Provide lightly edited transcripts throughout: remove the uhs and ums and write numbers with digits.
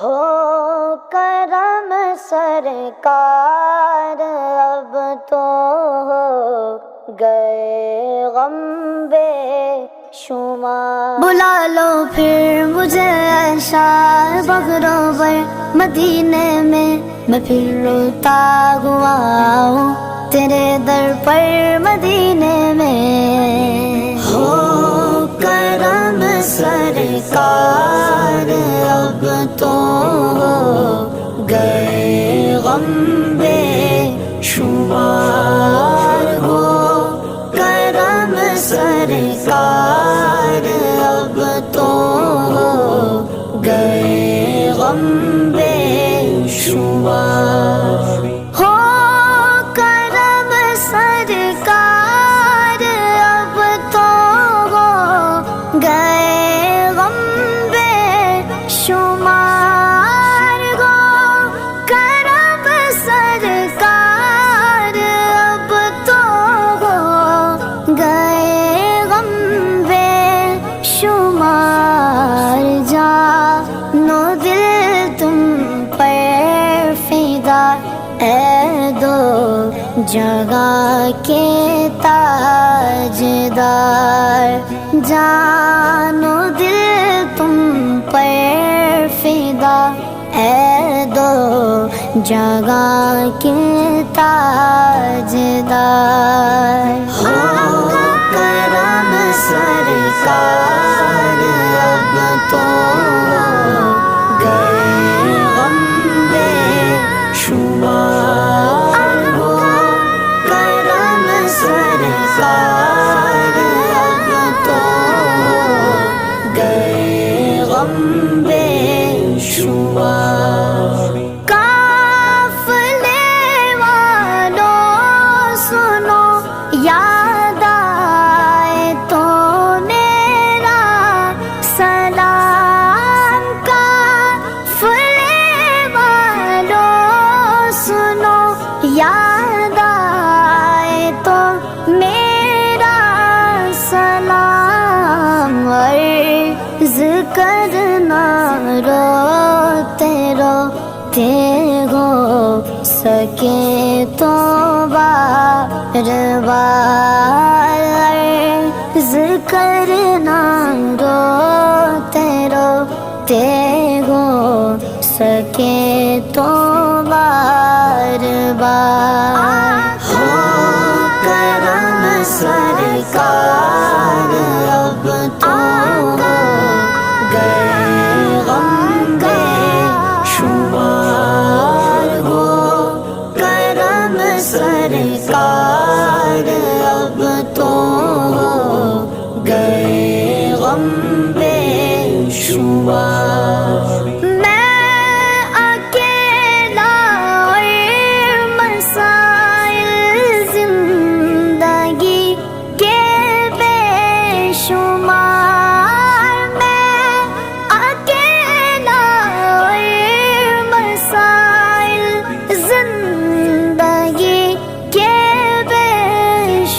ہو کرم سرکار اب تو ہو گئے غم بے شمار، بلا لو پھر مجھے شار بغروں پر مدینے میں پھر روتا ہوا ہوں تیرے در پر مدینے میں۔ ہو کرم سرکار اب تو ہو گئے غم بے شمار، ہو کرم سرکار اب تو ہو گئے غم بے شمار۔ ہو کرم سرکار اب تو ہو گئے غم بے شمار، ہو کرم سرکار اب تو ہو گئے غم بے شمار، جانو دل تم پر فدا اے دو جگہ کے تاجدار، جانو دل تم پر فدا اے دو جگہ کے تاجدار۔ ہو کرم سرکار اب تو ہو گئے غم بے شمار، ہو کرم سرکار اب تو ہو گئے غم بے شمار۔ قافلے والوں سنو یاد آئے تو میرا سلام، قافلے والوں سنو یاد آئے تو میرا سلام، عرض کرنا روتے روتے ہو سکے تو بار بار، عرض کرنا روتے روتے ہو سکے تو بار بار۔ ہو کرم سرکار اب تو ہو گئے غم بے شمار، ہو کرم سرکار اب تو ہو گئے غم بے شمار۔ میں اکیلا اور مسائل زندگی کے بے شمار، میں اکیلا اور مسائل زندگی کے بے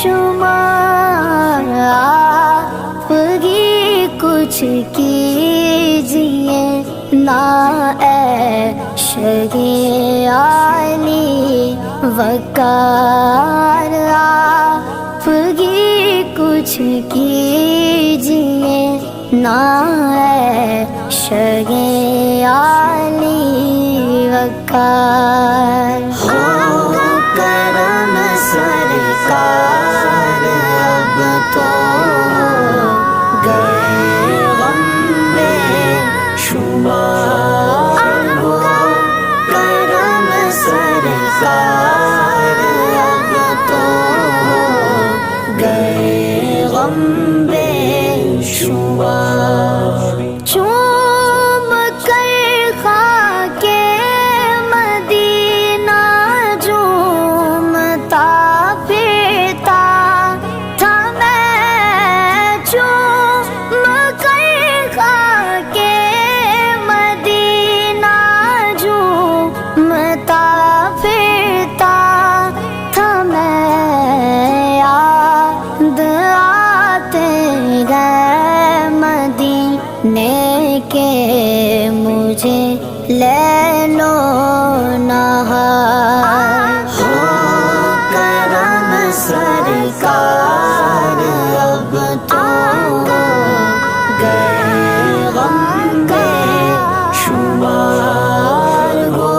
شمار، آپ ہی کچھ کیجیے نا اے شہی علی وقار، آپ ہی کچھ کیجیے نا اے شہی علی وقار۔ ہو کرم سرکار اب تو ہو گئے غم بے شمار، ہو کرم سرکار اب تو ہو گئے غم بے شمار۔ چوم کر خاک مدینہ جھومتا پھرتا تھا میں، چوم کر خاک مدینہ جھومتا پھرتا تھا میں، یاد آتے گئے مدینے کے مجھے لیلو نہار ہو کرم سرکار اب تو گئے غم بے شمار ہو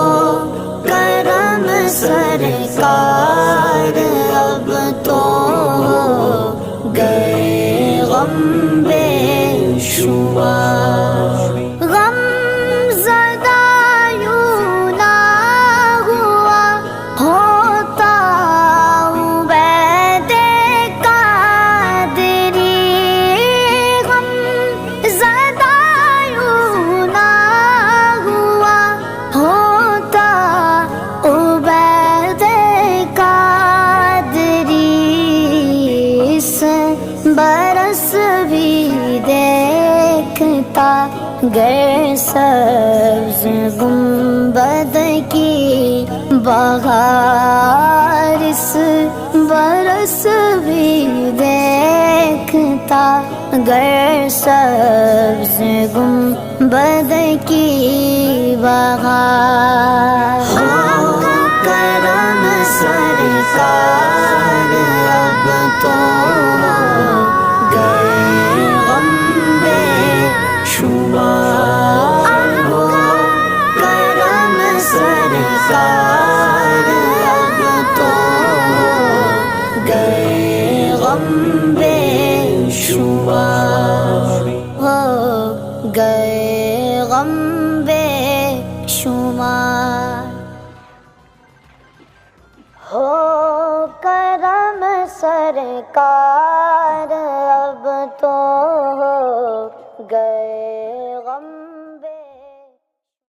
کرم سرکار اب تو گئے غم بے شمار غم زدہ یوں نہ ہوا ہوتا عبید قادری غم زدہ یوں نہ ہوا ہوتا عبید قادری اس برس بھی دیکھتا گر سبز گنبد کی بہار اس برس بھی دیکھتا گر سبز گنبد کی بہار ہو کرم سرکار اب تو گئے غم بے شمار ہو کرم سرکار اب تو گئے غم بے شمار ہو گئے غم بے شمار ہو کرم سرکار اب تو ہو گئے